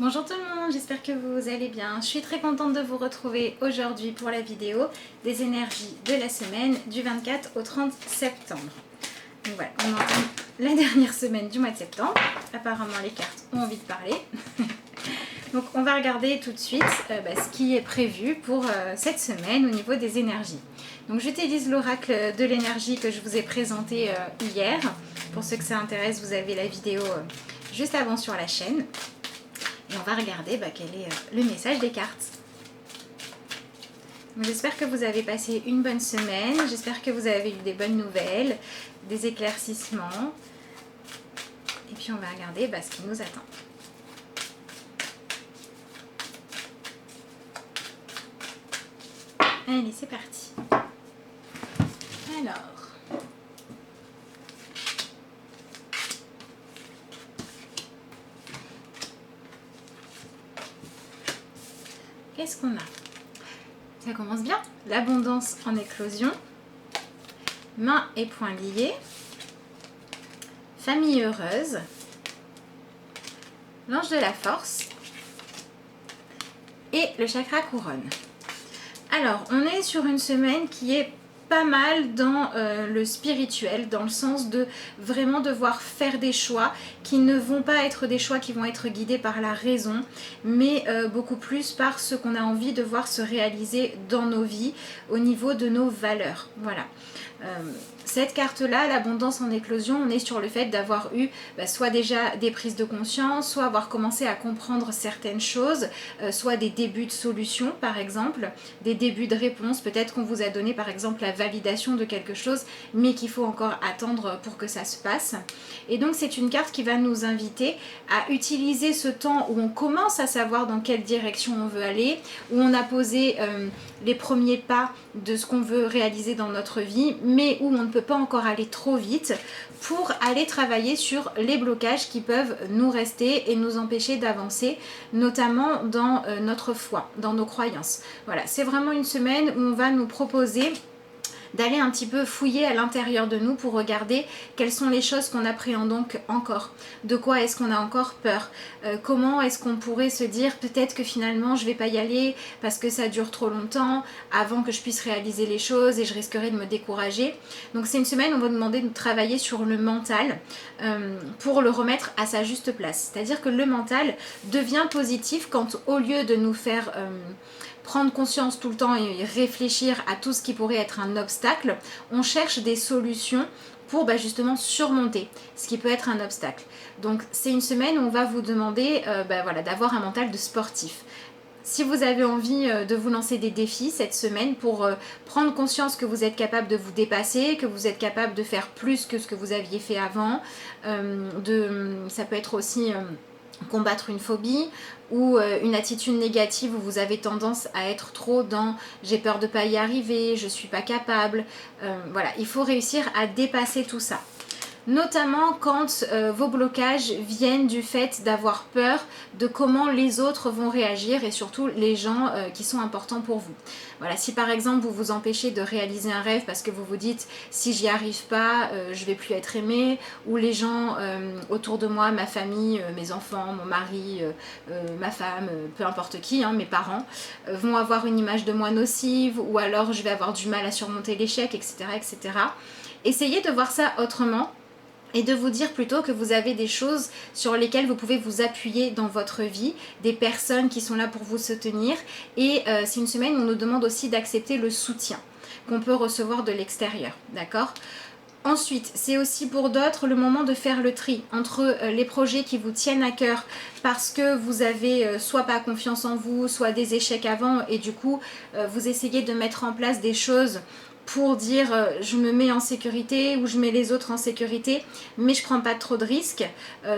Bonjour tout le monde, j'espère que vous allez bien. Je suis très contente de vous retrouver aujourd'hui pour la vidéo des énergies de la semaine du 24 au 30 septembre. Donc voilà, on entame la dernière semaine du mois de septembre. Apparemment les cartes ont envie de parler. Donc on va regarder tout de suite ce qui est prévu pour cette semaine au niveau des énergies. Donc j'utilise l'oracle de l'énergie que je vous ai présenté hier. Pour ceux que ça intéresse, vous avez la vidéo juste avant sur la chaîne. Et on va regarder quel est le message des cartes. J'espère que vous avez passé une bonne semaine. J'espère que vous avez eu des bonnes nouvelles, des éclaircissements. Et puis on va regarder ce qui nous attend. Allez, c'est parti. Alors... qu'est-ce qu'on a? Ça commence bien. L'abondance en éclosion. Mains et poings liés. Famille heureuse. L'ange de la force. Et le chakra couronne. Alors, on est sur une semaine qui est pas mal dans le spirituel, dans le sens de vraiment devoir faire des choix qui ne vont pas être des choix qui vont être guidés par la raison, mais beaucoup plus par ce qu'on a envie de voir se réaliser dans nos vies au niveau de nos valeurs. Voilà. Cette carte-là, l'abondance en éclosion, on est sur le fait d'avoir eu soit déjà des prises de conscience, soit avoir commencé à comprendre certaines choses, soit des débuts de solutions par exemple, des débuts de réponses. Peut-être qu'on vous a donné par exemple la validation de quelque chose, mais qu'il faut encore attendre pour que ça se passe. Et donc c'est une carte qui va nous inviter à utiliser ce temps où on commence à savoir dans quelle direction on veut aller, où on a posé les premiers pas de ce qu'on veut réaliser dans notre vie, mais où on ne peut pas encore aller trop vite, pour aller travailler sur les blocages qui peuvent nous rester et nous empêcher d'avancer, notamment dans notre foi, dans nos croyances. Voilà, c'est vraiment une semaine où on va nous proposer d'aller un petit peu fouiller à l'intérieur de nous pour regarder quelles sont les choses qu'on appréhende donc encore, de quoi est-ce qu'on a encore peur, comment est-ce qu'on pourrait se dire peut-être que finalement je vais pas y aller parce que ça dure trop longtemps avant que je puisse réaliser les choses et je risquerais de me décourager. Donc c'est une semaine où on va demander de travailler sur le mental pour le remettre à sa juste place, c'est-à-dire que le mental devient positif quand au lieu de nous faire prendre conscience tout le temps et réfléchir à tout ce qui pourrait être un obstacle, on cherche des solutions pour justement surmonter ce qui peut être un obstacle. Donc c'est une semaine où on va vous demander d'avoir un mental de sportif. Si vous avez envie de vous lancer des défis cette semaine pour prendre conscience que vous êtes capable de vous dépasser, que vous êtes capable de faire plus que ce que vous aviez fait avant, ça peut être aussi combattre une phobie ou une attitude négative où vous avez tendance à être trop dans j'ai peur de pas y arriver, je suis pas capable. Voilà, il faut réussir à dépasser tout ça. Notamment quand vos blocages viennent du fait d'avoir peur de comment les autres vont réagir et surtout les gens qui sont importants pour vous. Voilà, si par exemple vous vous empêchez de réaliser un rêve parce que vous vous dites si j'y arrive pas, je vais plus être aimé, ou les gens autour de moi, ma famille, mes enfants, mon mari, ma femme, peu importe qui, mes parents, vont avoir une image de moi nocive, ou alors je vais avoir du mal à surmonter l'échec, etc., etc. Essayez de voir ça autrement et de vous dire plutôt que vous avez des choses sur lesquelles vous pouvez vous appuyer dans votre vie, des personnes qui sont là pour vous soutenir, et c'est une semaine où on nous demande aussi d'accepter le soutien qu'on peut recevoir de l'extérieur, d'accord ? Ensuite, c'est aussi pour d'autres le moment de faire le tri entre les projets qui vous tiennent à cœur parce que vous avez soit pas confiance en vous, soit des échecs avant, et du coup vous essayez de mettre en place des choses pour dire je me mets en sécurité ou je mets les autres en sécurité, mais je prends pas trop de risques,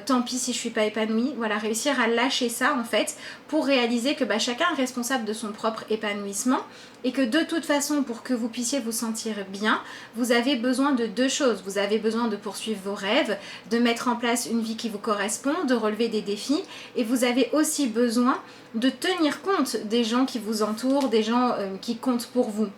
tant pis si je suis pas épanouie. Voilà, réussir à lâcher ça en fait pour réaliser que chacun est responsable de son propre épanouissement, et que de toute façon, pour que vous puissiez vous sentir bien, vous avez besoin de deux choses. Vous avez besoin de poursuivre vos rêves, de mettre en place une vie qui vous correspond, de relever des défis, et vous avez aussi besoin de tenir compte des gens qui vous entourent, des gens qui comptent pour vous.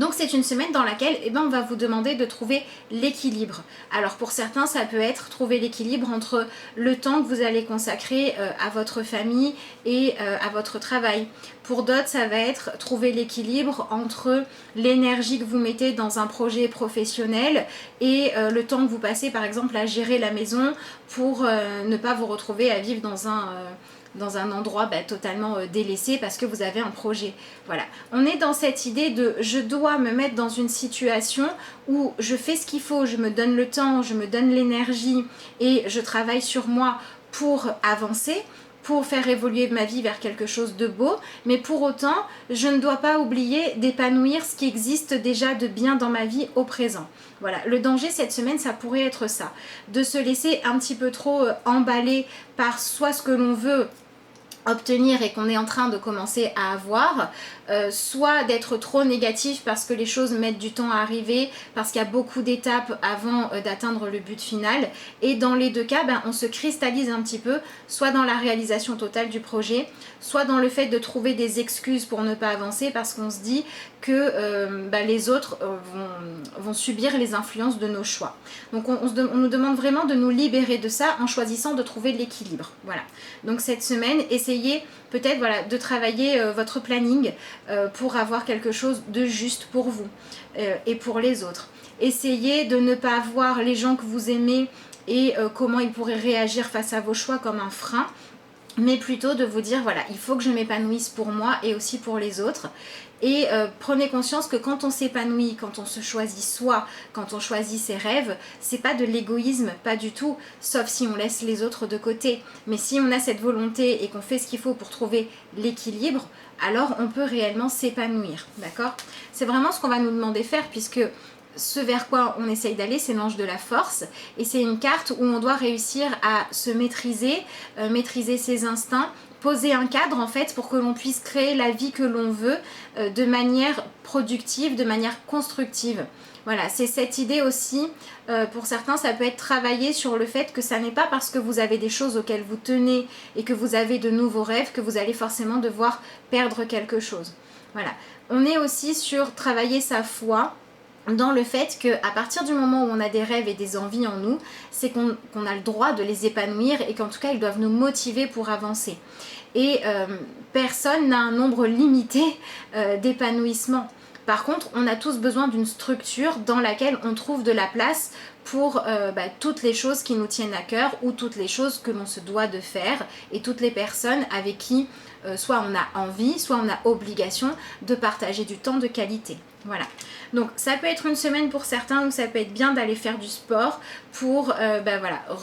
Donc c'est une semaine dans laquelle on va vous demander de trouver l'équilibre. Alors pour certains, ça peut être trouver l'équilibre entre le temps que vous allez consacrer à votre famille et à votre travail. Pour d'autres, ça va être trouver l'équilibre entre l'énergie que vous mettez dans un projet professionnel et le temps que vous passez par exemple à gérer la maison pour ne pas vous retrouver à vivre dans un endroit totalement délaissé parce que vous avez un projet. Voilà, on est dans cette idée de je dois me mettre dans une situation où je fais ce qu'il faut, je me donne le temps, je me donne l'énergie et je travaille sur moi pour avancer, pour faire évoluer ma vie vers quelque chose de beau, mais pour autant, je ne dois pas oublier d'épanouir ce qui existe déjà de bien dans ma vie au présent. Voilà, le danger cette semaine, ça pourrait être ça, de se laisser un petit peu trop emballer par soit ce que l'on veut obtenir et qu'on est en train de commencer à avoir, soit d'être trop négatif parce que les choses mettent du temps à arriver, parce qu'il y a beaucoup d'étapes avant d'atteindre le but final, et dans les deux cas on se cristallise un petit peu, soit dans la réalisation totale du projet, soit dans le fait de trouver des excuses pour ne pas avancer parce qu'on se dit que les autres vont subir les influences de nos choix. Donc on nous demande vraiment de nous libérer de ça en choisissant de trouver l'équilibre. Voilà. Donc cette semaine, essayez peut-être de travailler votre planning pour avoir quelque chose de juste pour vous et pour les autres. Essayez de ne pas voir les gens que vous aimez et comment ils pourraient réagir face à vos choix comme un frein, mais plutôt de vous dire il faut que je m'épanouisse pour moi et aussi pour les autres. Et prenez conscience que quand on s'épanouit, quand on se choisit soi, quand on choisit ses rêves, c'est pas de l'égoïsme, pas du tout, sauf si on laisse les autres de côté. Mais si on a cette volonté et qu'on fait ce qu'il faut pour trouver l'équilibre, alors on peut réellement s'épanouir, d'accord? C'est vraiment ce qu'on va nous demander de faire, puisque ce vers quoi on essaye d'aller, c'est l'ange de la force, et c'est une carte où on doit réussir à se maîtriser, maîtriser ses instincts, poser un cadre en fait pour que l'on puisse créer la vie que l'on veut de manière productive, de manière constructive. Voilà, c'est cette idée aussi, pour certains ça peut être travailler sur le fait que ça n'est pas parce que vous avez des choses auxquelles vous tenez et que vous avez de nouveaux rêves que vous allez forcément devoir perdre quelque chose. Voilà, on est aussi sur travailler sa foi, dans le fait qu'à partir du moment où on a des rêves et des envies en nous, c'est qu'on a le droit de les épanouir et qu'en tout cas ils doivent nous motiver pour avancer. Et personne n'a un nombre limité d'épanouissements. Par contre, on a tous besoin d'une structure dans laquelle on trouve de la place pour toutes les choses qui nous tiennent à cœur ou toutes les choses que l'on se doit de faire et toutes les personnes avec qui soit on a envie, soit on a obligation de partager du temps de qualité. Voilà. Donc ça peut être une semaine pour certains où ça peut être bien d'aller faire du sport pour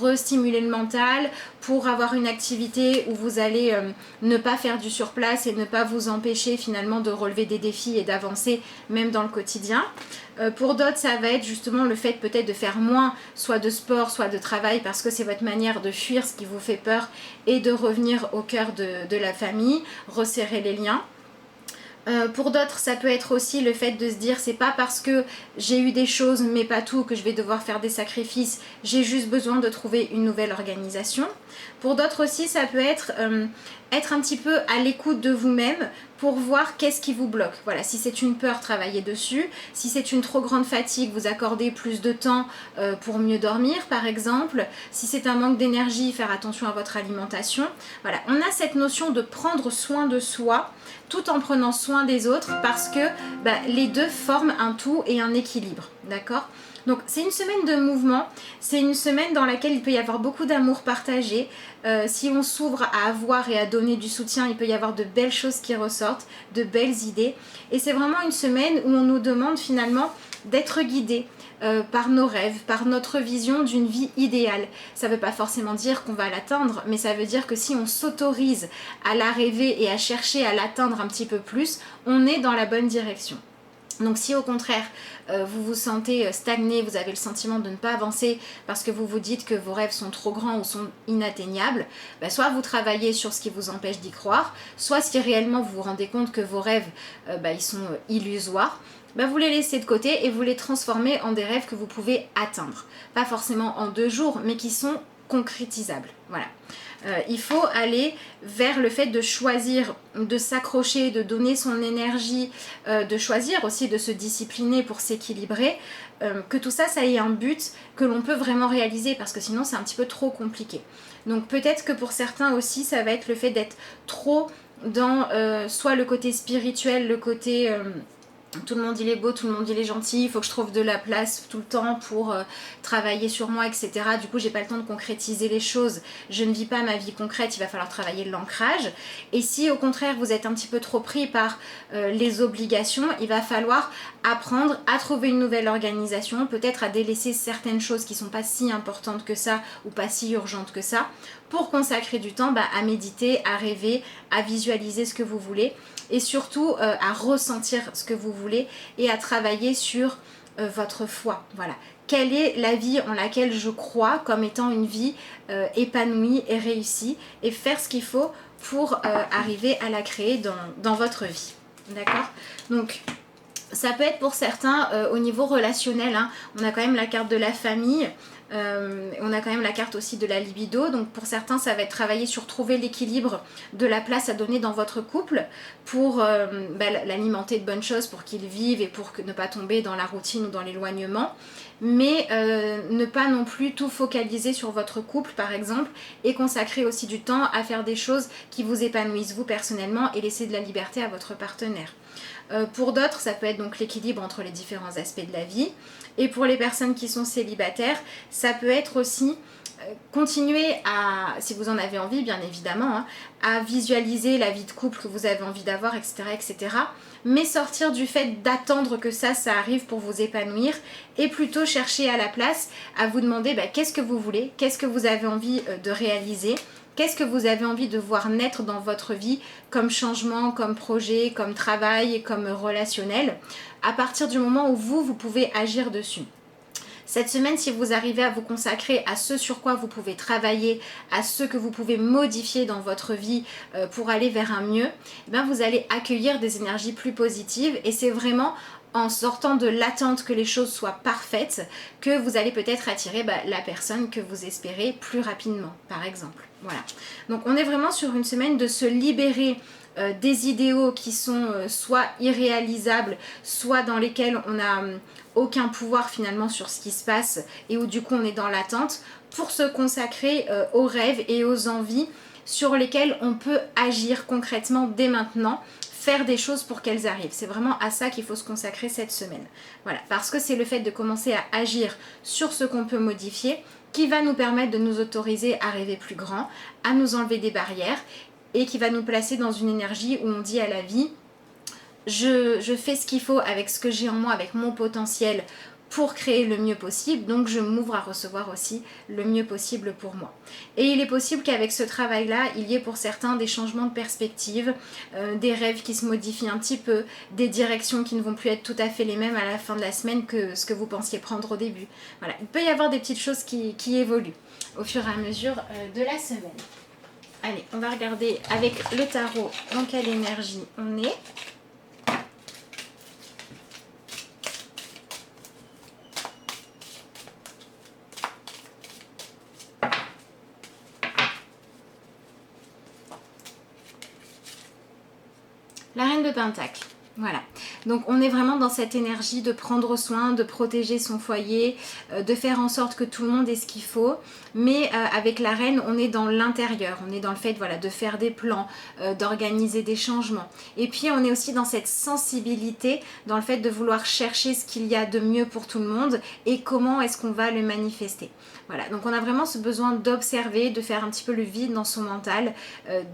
restimuler le mental, pour avoir une activité où vous allez ne pas faire du surplace et ne pas vous empêcher finalement de relever des défis et d'avancer même dans le quotidien. Pour d'autres, ça va être justement le fait peut-être de faire moins, soit de sport, soit de travail, parce que c'est votre manière de fuir ce qui vous fait peur et de revenir au cœur de la famille, resserrer les liens. Pour d'autres, ça peut être aussi le fait de se dire c'est pas parce que j'ai eu des choses mais pas tout que je vais devoir faire des sacrifices, j'ai juste besoin de trouver une nouvelle organisation. Pour d'autres aussi, ça peut être être un petit peu à l'écoute de vous-même pour voir qu'est-ce qui vous bloque. Voilà, si c'est une peur, travaillez dessus. Si c'est une trop grande fatigue, vous accordez plus de temps pour mieux dormir par exemple. Si c'est un manque d'énergie, faire attention à votre alimentation. Voilà, on a cette notion de prendre soin de soi tout en prenant soin des autres parce que les deux forment un tout et un équilibre, d'accord ? Donc c'est une semaine de mouvement, c'est une semaine dans laquelle il peut y avoir beaucoup d'amour partagé. Si on s'ouvre à avoir et à donner du soutien, il peut y avoir de belles choses qui ressortent, de belles idées. Et c'est vraiment une semaine où on nous demande finalement d'être guidé par nos rêves, par notre vision d'une vie idéale. Ça ne veut pas forcément dire qu'on va l'atteindre, mais ça veut dire que si on s'autorise à la rêver et à chercher à l'atteindre un petit peu plus, on est dans la bonne direction. Donc si au contraire vous vous sentez stagné, vous avez le sentiment de ne pas avancer parce que vous vous dites que vos rêves sont trop grands ou sont inatteignables, soit vous travaillez sur ce qui vous empêche d'y croire, soit si réellement vous vous rendez compte que vos rêves ils sont illusoires, vous les laissez de côté et vous les transformez en des rêves que vous pouvez atteindre. Pas forcément en 2 jours, mais qui sont concrétisable. Voilà. Il faut aller vers le fait de choisir, de s'accrocher, de donner son énergie, de choisir aussi de se discipliner pour s'équilibrer, que tout ça, ça ait un but que l'on peut vraiment réaliser, parce que sinon c'est un petit peu trop compliqué. Donc peut-être que pour certains aussi, ça va être le fait d'être trop dans soit le côté spirituel, le côté... tout le monde il est beau, tout le monde il est gentil, il faut que je trouve de la place tout le temps pour travailler sur moi, etc. Du coup j'ai pas le temps de concrétiser les choses, je ne vis pas ma vie concrète, il va falloir travailler l'ancrage. Et si au contraire vous êtes un petit peu trop pris par les obligations, il va falloir apprendre à trouver une nouvelle organisation, peut-être à délaisser certaines choses qui sont pas si importantes que ça ou pas si urgentes que ça, pour consacrer du temps à méditer, à rêver, à visualiser ce que vous voulez, et surtout à ressentir ce que vous voulez et à travailler sur votre foi. Voilà. Quelle est la vie en laquelle je crois comme étant une vie épanouie et réussie, et faire ce qu'il faut pour arriver à la créer dans votre vie. D'accord ? Donc, ça peut être pour certains au niveau relationnel, hein. On a quand même la carte de la famille. On a quand même la carte aussi de la libido, donc pour certains ça va être travailler sur trouver l'équilibre de la place à donner dans votre couple pour l'alimenter de bonnes choses pour qu'il vive et pour ne pas tomber dans la routine ou dans l'éloignement, mais ne pas non plus tout focaliser sur votre couple par exemple, et consacrer aussi du temps à faire des choses qui vous épanouissent vous personnellement et laisser de la liberté à votre partenaire. Pour d'autres, ça peut être donc l'équilibre entre les différents aspects de la vie. Et pour les personnes qui sont célibataires, ça peut être aussi continuer à, si vous en avez envie bien évidemment, hein, à visualiser la vie de couple que vous avez envie d'avoir, etc., etc. Mais sortir du fait d'attendre que ça arrive pour vous épanouir, et plutôt chercher à la place à vous demander qu'est-ce que vous voulez, qu'est-ce que vous avez envie de réaliser. Qu'est-ce que vous avez envie de voir naître dans votre vie comme changement, comme projet, comme travail, comme relationnel, à partir du moment où vous pouvez agir dessus. Cette semaine, si vous arrivez à vous consacrer à ce sur quoi vous pouvez travailler, à ce que vous pouvez modifier dans votre vie pour aller vers un mieux, vous allez accueillir des énergies plus positives, et c'est vraiment en sortant de l'attente que les choses soient parfaites que vous allez peut-être attirer la personne que vous espérez plus rapidement, par exemple. Voilà. Donc on est vraiment sur une semaine de se libérer des idéaux qui sont soit irréalisables, soit dans lesquels on n'a aucun pouvoir finalement sur ce qui se passe, et où du coup on est dans l'attente, pour se consacrer aux rêves et aux envies sur lesquelles on peut agir concrètement dès maintenant, faire des choses pour qu'elles arrivent. C'est vraiment à ça qu'il faut se consacrer cette semaine. Voilà, parce que c'est le fait de commencer à agir sur ce qu'on peut modifier qui va nous permettre de nous autoriser à rêver plus grand, à nous enlever des barrières, et qui va nous placer dans une énergie où on dit à la vie, je fais ce qu'il faut avec ce que j'ai en moi, avec mon potentiel, pour créer le mieux possible, donc je m'ouvre à recevoir aussi le mieux possible pour moi. Et il est possible qu'avec ce travail-là, il y ait pour certains des changements de perspective, des rêves qui se modifient un petit peu, des directions qui ne vont plus être tout à fait les mêmes à la fin de la semaine que ce que vous pensiez prendre au début. Voilà, il peut y avoir des petites choses qui évoluent au fur et à mesure de la semaine. Allez, on va regarder avec le tarot dans quelle énergie on est. La reine de Pentacle, voilà. Donc on est vraiment dans cette énergie de prendre soin, de protéger son foyer, de faire en sorte que tout le monde ait ce qu'il faut. Mais avec la reine, on est dans l'intérieur, on est dans le fait de faire des plans, d'organiser des changements. Et puis on est aussi dans cette sensibilité, dans le fait de vouloir chercher ce qu'il y a de mieux pour tout le monde et comment est-ce qu'on va le manifester. Voilà, donc on a vraiment ce besoin d'observer, de faire un petit peu le vide dans son mental,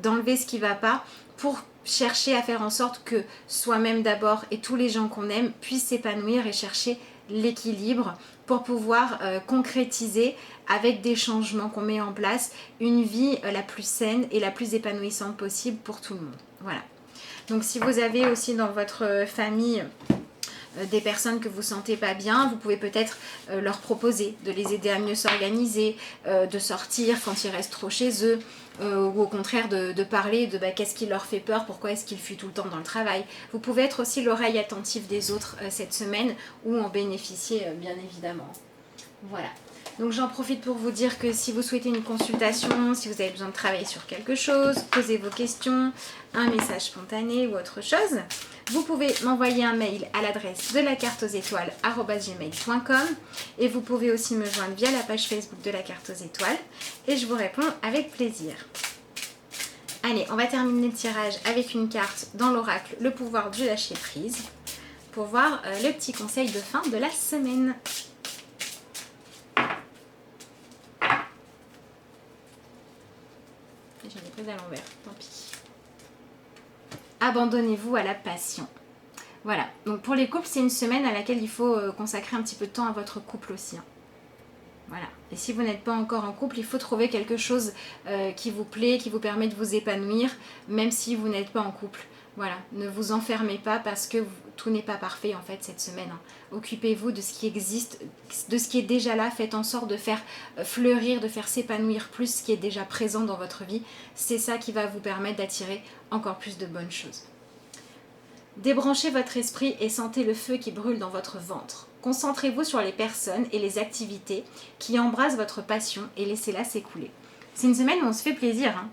d'enlever ce qui ne va pas pour chercher à faire en sorte que soi-même d'abord et tous les gens qu'on aime puissent s'épanouir et chercher l'équilibre pour pouvoir concrétiser avec des changements qu'on met en place une vie la plus saine et la plus épanouissante possible pour tout le monde. Voilà. Donc si vous avez aussi dans votre famille des personnes que vous sentez pas bien, vous pouvez peut-être leur proposer de les aider à mieux s'organiser, de sortir quand ils restent trop chez eux, ou au contraire de parler de qu'est-ce qui leur fait peur, pourquoi est-ce qu'ils fuient tout le temps dans le travail. Vous pouvez être aussi l'oreille attentive des autres cette semaine, ou en bénéficier bien évidemment. Voilà. Donc j'en profite pour vous dire que si vous souhaitez une consultation, si vous avez besoin de travailler sur quelque chose, poser vos questions, un message spontané ou autre chose, vous pouvez m'envoyer un mail à l'adresse de la carte aux étoiles @gmail.com et vous pouvez aussi me joindre via la page Facebook de la carte aux étoiles et je vous réponds avec plaisir. Allez, on va terminer le tirage avec une carte dans l'oracle, le pouvoir du lâcher prise, pour voir le petit conseil de fin de la semaine. J'en ai pris à l'envers, tant pis. Abandonnez-vous à la passion. Voilà, donc pour les couples, c'est une semaine à laquelle il faut consacrer un petit peu de temps à votre couple aussi. Hein. Voilà, et si vous n'êtes pas encore en couple, il faut trouver quelque chose qui vous plaît, qui vous permet de vous épanouir, même si vous n'êtes pas en couple. Voilà, ne vous enfermez pas parce que tout n'est pas parfait en fait cette semaine. Hein. Occupez-vous de ce qui existe, de ce qui est déjà là. Faites en sorte de faire fleurir, de faire s'épanouir plus ce qui est déjà présent dans votre vie. C'est ça qui va vous permettre d'attirer encore plus de bonnes choses. Débranchez votre esprit et sentez le feu qui brûle dans votre ventre. Concentrez-vous sur les personnes et les activités qui embrassent votre passion et laissez-la s'écouler. C'est une semaine où on se fait plaisir. Hein.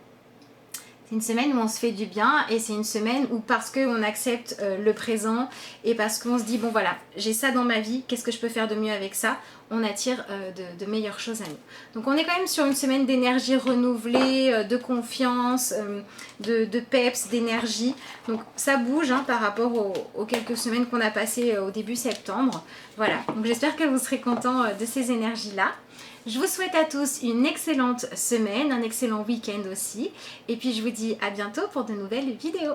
C'est une semaine où on se fait du bien et c'est une semaine où parce qu'on accepte le présent et parce qu'on se dit bon voilà, j'ai ça dans ma vie, qu'est-ce que je peux faire de mieux avec ça, on attire de meilleures choses à nous. Donc on est quand même sur une semaine d'énergie renouvelée, de confiance, de peps, d'énergie. Donc ça bouge hein, par rapport aux quelques semaines qu'on a passées au début septembre. Voilà, donc j'espère que vous serez contents de ces énergies-là. Je vous souhaite à tous une excellente semaine, un excellent week-end aussi. Et puis je vous dis à bientôt pour de nouvelles vidéos.